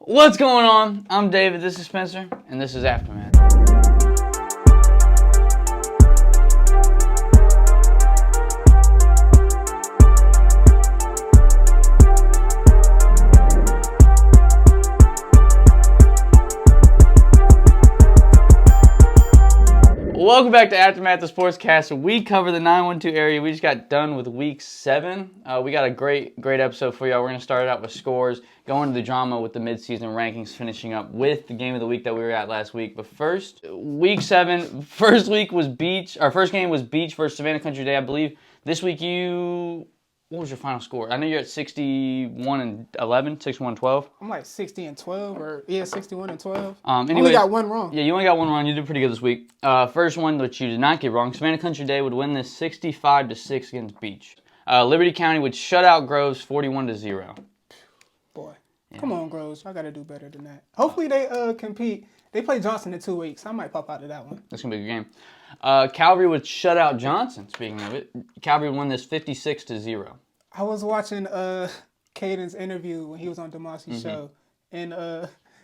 What's going on? I'm David, this is Spencer, and this is Aftermath. Welcome back to Aftermath, the Sportscast. We cover the 912 area. We just got done with week 7. We got a great episode for y'all. We're going to start it out with scores, go into the drama with the midseason rankings, finishing up with the game of the week that we were at last week. But first, week 7, first week was Beach. Our first game was Beach versus Savannah Country Day, I believe. This week what was your final score? I know you're at 61-11, 61-12. I'm like 60-12, or 61-12. Anyways, only got one wrong. Yeah, you only got one wrong. You did pretty good this week. First one, which you did not get wrong. Savannah Country Day would win this 65-6 against Beach. Liberty County would shut out Groves 41-0. Boy, Come on, Groves. I got to do better than that. Hopefully they compete. They play Johnson in 2 weeks. I might pop out of that one. That's going to be a good game. Calvary would shut out Johnson, speaking of it. Calvary won this 56-0. I was watching Caden's interview when he was on Demasi's show, and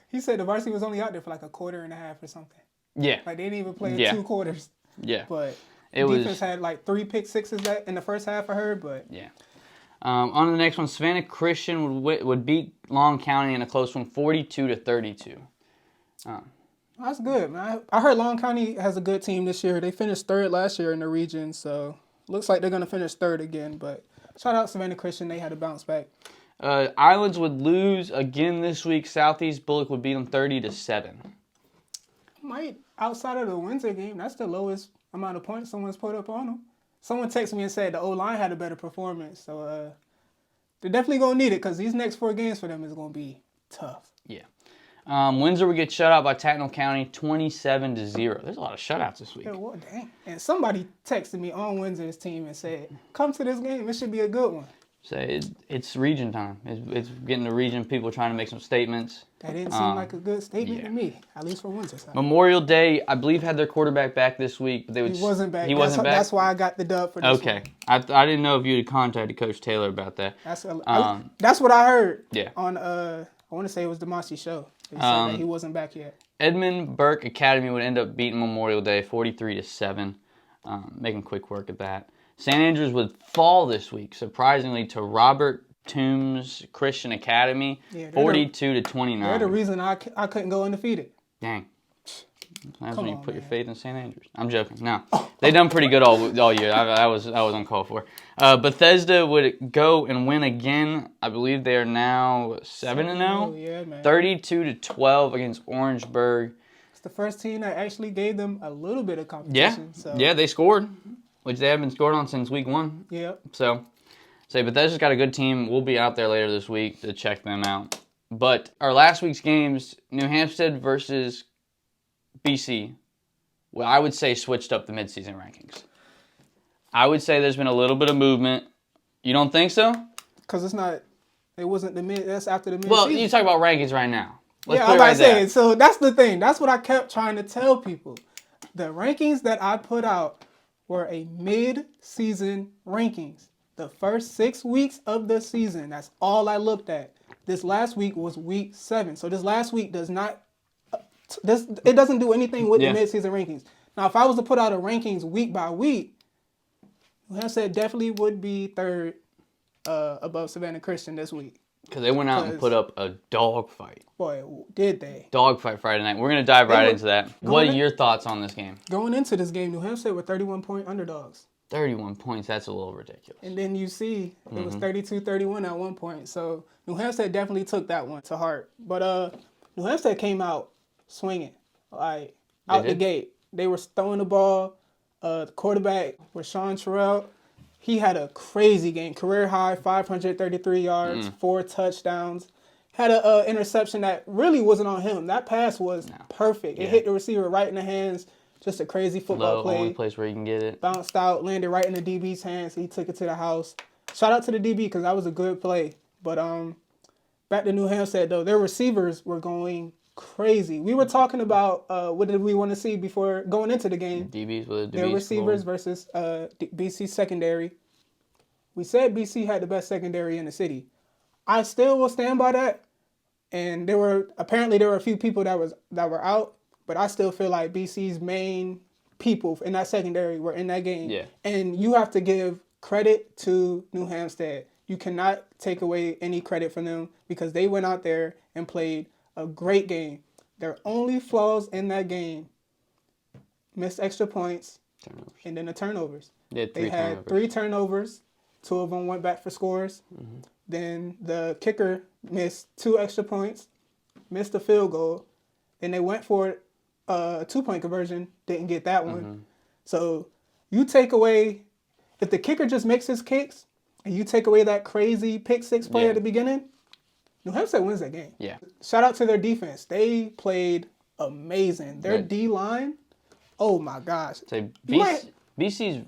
he said the varsity was only out there for like a quarter and a half or something. Yeah. Like they didn't even play 2 quarters. Yeah. But defense had like 3 pick sixes in the first half, I heard, but... Yeah. On to the next one, Savannah Christian would beat Long County in a close one, 42-32. That's good, man. I heard Long County has a good team this year. They finished 3rd last year in the region, so looks like they're going to finish 3rd again. But shout out Savannah Christian. They had to bounce back. Islands would lose again this week. Southeast Bullock would beat them 30-7. Might, outside of the Windsor game, that's the lowest amount of points someone's put up on them. Someone texted me and said the O-line had a better performance. So they're definitely going to need it because these next 4 games for them is going to be tough. Yeah. Windsor would get shut out by Tattnall County 27-0. There's a lot of shutouts this week. Yeah, well, dang. And somebody texted me on Windsor's team and said, come to this game. It should be a good one. Say it's region time. It's getting the region people trying to make some statements. That didn't seem like a good statement to me, at least for Windsor's side. Memorial Day, I believe, had their quarterback back this week, but he wasn't back. He wasn't back. That's why I got the dub for this one. I didn't know if you had contacted Coach Taylor about that. That's what I heard. Yeah. On I want to say it was Demasi's show. They said that he wasn't back yet. Edmund Burke Academy would end up beating Memorial Day 43-7, making quick work of that. St. Andrews would fall this week, surprisingly, to Robert Toombs Christian Academy, 42-29. They're the reason I couldn't go undefeated. Dang. That's when you put your faith in St. Andrews. I'm joking. No, they done pretty good all year. I was uncalled for. Bethesda would go and win again. I believe they are now 7-0. Yeah, man. 32-12 against Orangeburg. It's the first team that actually gave them a little bit of competition. Yeah, they scored, which they haven't scored on since week 1. Yeah. So Bethesda's got a good team. We'll be out there later this week to check them out. But our last week's games, New Hampstead versus BC, well, I would say switched up the midseason rankings. I would say there's been a little bit of movement. You don't think so? Because it wasn't the mid, that's after the mid. Well, you talk about rankings right now. I'm about to say, so that's the thing. That's what I kept trying to tell people. The rankings that I put out were a mid-season rankings. The first 6 weeks of the season, that's all I looked at. This last week was week 7. So this last week does not, it doesn't do anything with the mid-season rankings. Now, if I was to put out a rankings week by week, New Hampstead definitely would be 3rd above Savannah Christian this week. Because they went out and put up a dog fight. Boy, did they. Dog fight Friday night. We're going to dive right into that. What are your thoughts on this game? Going into this game, New Hampstead were 31-point underdogs. 31 points, that's a little ridiculous. And then you see it was 32-31 at one point. So New Hampstead definitely took that one to heart. But New Hampstead came out swinging, like out the gate. They were throwing the ball. The quarterback was Sean Terrell. He had a crazy game, career high, 533 yards, 4 touchdowns. Had an interception that really wasn't on him. That pass was perfect. It hit the receiver right in the hands. Just a crazy football play. Only place where you can get it. Bounced out, landed right in the DB's hands. He took it to the house. Shout out to the DB because that was a good play. But back to New Hampstead, though, their receivers were going crazy. We were talking about what did we want to see before going into the game. DBs with their receivers versus BC secondary. We said BC had the best secondary in the city. I still will stand by that. and there were a few people that were out, but I still feel like BC's main people in that secondary were in that game. Yeah. And you have to give credit to New Hampstead. You cannot take away any credit from them because they went out there and played a great game. Their only flaws in that game, missed extra points, and then the turnovers. They had 3 turnovers. 2 of them went back for scores. Mm-hmm. Then the kicker missed 2 extra points, missed a field goal. Then they went for a 2-point conversion, didn't get that one. Mm-hmm. So you take away, if the kicker just makes his kicks, and you take away that crazy pick 6 play at the beginning, New Hampshire wins that game. Yeah. Shout out to their defense. They played amazing. Their D-line, oh my gosh. So BC's,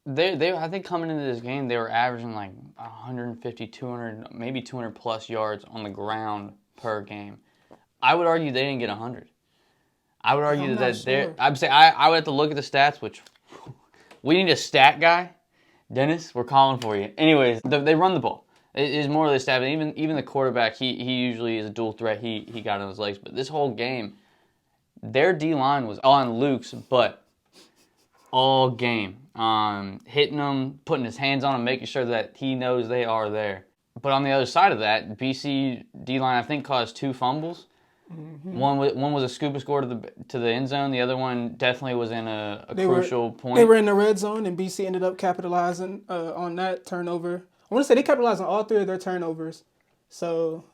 they I think coming into this game, they were averaging like 150, 200, maybe 200 plus yards on the ground per game. I would argue they didn't get 100. I would argue that they're. I'd say I would have to look at the stats, which we need a stat guy. Dennis, we're calling for you. Anyways, they run the ball. It is more of the stat. Even the quarterback, he usually is a dual threat. He got on his legs. But this whole game, their D-line was on Luke's butt all game. Hitting them, putting his hands on them, making sure that he knows they are there. But on the other side of that, BC D-line, I think, caused 2 fumbles. Mm-hmm. One was a scoop and score to the end zone. The other one definitely was in a crucial point. They were in the red zone, and BC ended up capitalizing on that turnover. I want to say they capitalized on all 3 of their turnovers. So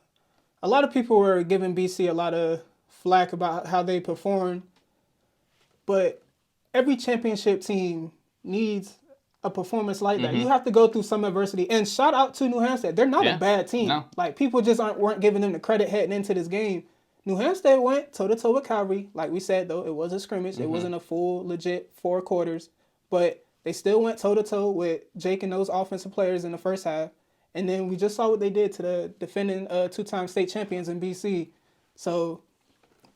a lot of people were giving BC a lot of flack about how they performed. But every championship team needs a performance like that. Mm-hmm. You have to go through some adversity. And shout out to New Hampstead. They're not a bad team. No. Like, people just weren't giving them the credit heading into this game. New Hampstead went toe-to-toe with Calvary. Like we said, though, it was a scrimmage. Mm-hmm. It wasn't a full, legit 4 quarters. But they still went toe-to-toe with Jake and those offensive players in the first half. And then we just saw what they did to the defending 2-time state champions in BC. So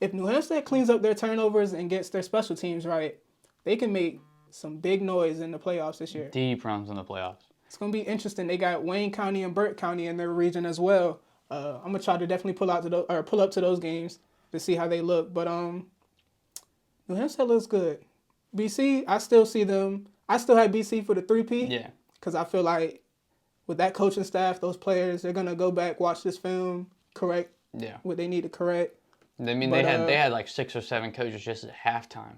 if New Hampstead cleans up their turnovers and gets their special teams right, they can make some big noise in the playoffs this year. Deep runs in the playoffs. It's going to be interesting. They got Wayne County and Burke County in their region as well. I'm going to try to definitely pull up to those games to see how they look. But New Hampshire looks good. BC, I still see them. I still have BC for the 3-peat. Yeah. Because I feel like with that coaching staff, those players, they're going to go back, watch this film, correct what they need to correct. I mean, they had like 6 or 7 coaches just at halftime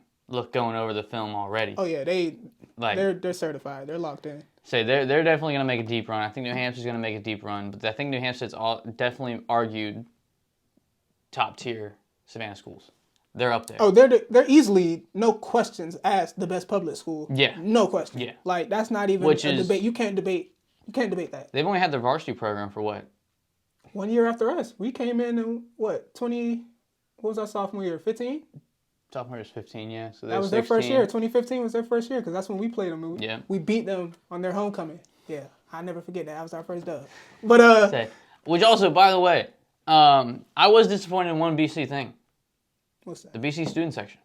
going over the film already. Oh, yeah. They're certified. They're locked in. So they're definitely going to make a deep run. I think New Hampshire's going to make a deep run. But I think New Hampshire's definitely argued top tier Savannah schools. They're up there. Oh, they're easily, no questions asked, the best public school. Yeah. No question. Yeah. Like, that's not even a debate. You can't debate that. They've only had their varsity program for what? 1 year after us. We came in what was our sophomore year? 15? Sophomore year is 15, yeah. So that was 16. their first year. 2015 was their first year because that's when we played them. Yeah. We beat them on their homecoming. Yeah. I'll never forget that. That was our first dub. But which also, by the way, I was disappointed in one BC thing. What's that? The BC student section.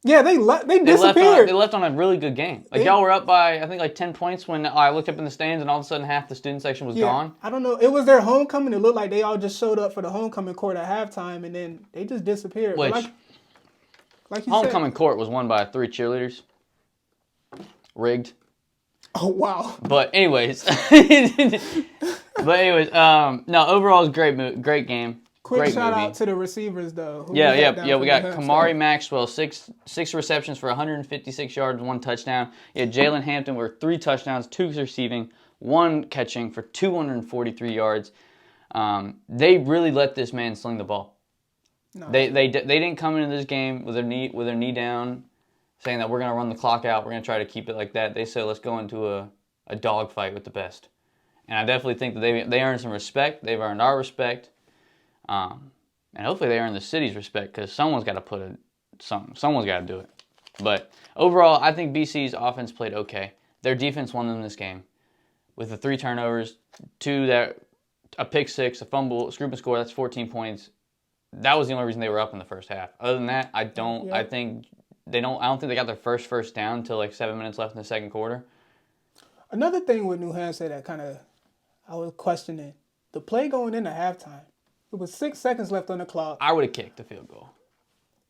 Yeah, they disappeared. They left on a really good game. Like, y'all were up by, I think, like 10 points when I looked up in the stands, and all of a sudden half the student section was gone. I don't know. It was their homecoming. It looked like they all just showed up for the homecoming court at halftime, and then they just disappeared. Which, like you homecoming said, court was won by 3 cheerleaders. Rigged. Oh, wow. But anyways. No, overall, it's great game. Quick shout out to the receivers, though. We got Kamari Maxwell, six receptions for 156 yards, 1 touchdown. You had Jalen Hampton with 3 touchdowns, 2 receiving, 1 catching for 243 yards. They really let this man sling the ball. No. They didn't come into this game with their knee down, saying that we're going to run the clock out, we're going to try to keep it like that. They said, let's go into a dogfight with the best. And I definitely think that they earned some respect. They've earned our respect. And hopefully they earn the city's respect because someone's got to someone's got to do it. But overall, I think BC's offense played okay. Their defense won them this game with the 3 turnovers, a pick 6, a fumble, a scoop and score. That's 14 points. That was the only reason they were up in the first half. Other than that, I don't think they got their first down until like 7 minutes left in the second quarter. Another thing with New Hampshire that I was questioning, the play going into halftime. It was 6 seconds left on the clock. I would have kicked the field goal.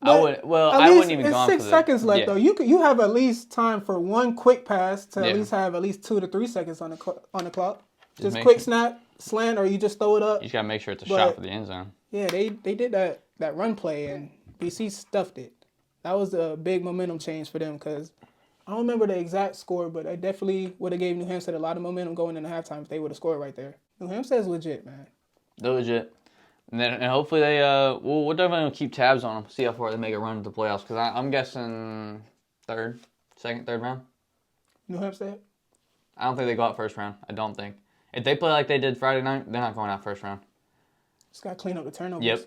But I would. Well, at I least wouldn't even it's gone 6 for seconds left yeah. though. You have at least time for one quick pass to Yeah. at least have at least 2 to 3 seconds on the clock. Just make quick sure- snap, slant, or you just throw it up. You just gotta make sure it's a But- shot for the end zone. Yeah, they did that run play and BC stuffed it. That was a big momentum change for them because I don't remember the exact score, but I definitely would have gave New Hampstead a lot of momentum going into halftime if they would have scored right there. New Hampstead's legit, man. They're legit. And hopefully they we're definitely gonna keep tabs on them, see how far they make a run to the playoffs. Because I'm guessing third round. New Hampstead. I don't think they go out first round. I don't think. If they play like they did Friday night, they're not going out first round. Just gotta clean up the turnovers. Yep.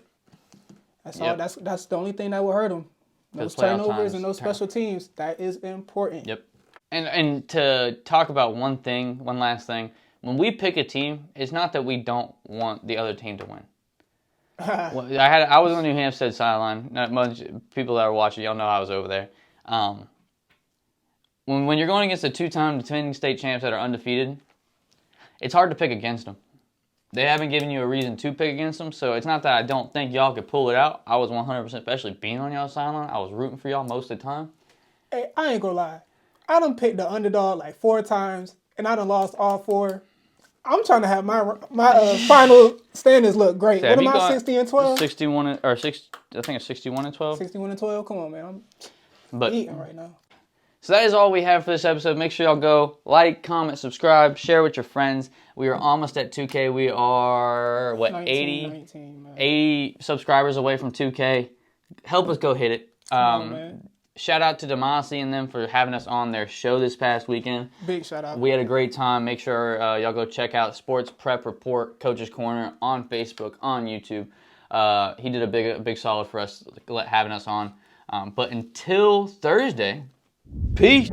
That's Yep. all. That's the only thing that will hurt them. Those Those playoff turnovers times, and those special teams. That is important. Yep. And to talk about one last thing, when we pick a team, it's not that we don't want the other team to win. Well, I was on the New Hampstead sideline. Not much people that are watching, y'all know I was over there. When you're going against the 2-time defending state champs that are undefeated, it's hard to pick against them. They haven't given you a reason to pick against them, so it's not that I don't think y'all could pull it out. I was 100%, especially being on y'all sideline, I was rooting for y'all most of the time. Hey, I ain't gonna lie. I done picked the underdog like 4 times, and I done lost all 4. I'm trying to have my final standings look great. Yeah, What if am you I, got 60 and 12? 61 or 6. I think it's 61 and 12. 61 and 12? Come on, man. I'm But eating right now. so that is all we have for this episode. Make sure y'all go like, comment, subscribe, share with your friends. We are almost at 2K. We are, 80 subscribers away from 2K. Help us go hit it. Man. Shout out to Demasi and them for having us on their show this past weekend. Big shout out. We had a great time. Make sure y'all go check out Sports Prep Report, Coach's Corner on Facebook, on YouTube. He did a big solid for us having us on. But until Thursday, peace.